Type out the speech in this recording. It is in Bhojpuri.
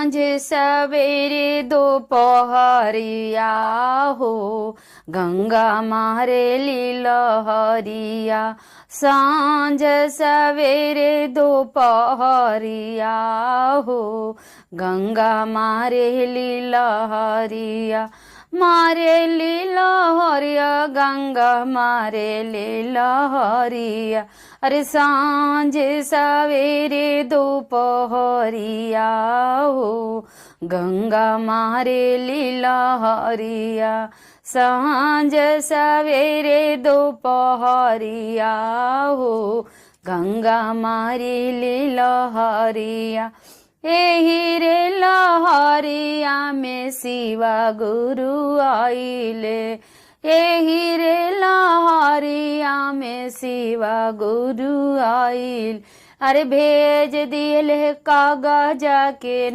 सांझ सवेरे दोपहरिया हो गंगा मारे लहरिया। सांझ सवेरे दोपहरिया हो गंगा मारे लहरिया। मारे लहरिया गंगा मारे लहरिया। अरे सांझ सवेरे दोपहरिया हो गंगा मारे लहरिया। सांझ सवेरे दोपहरिया हो गंगा मारे लहरिया। एही रे लहरिया में शिवा गुरु आइले। एही रे लहरिया में शिवा गुरु आइल। अरे भेज दिल कागज के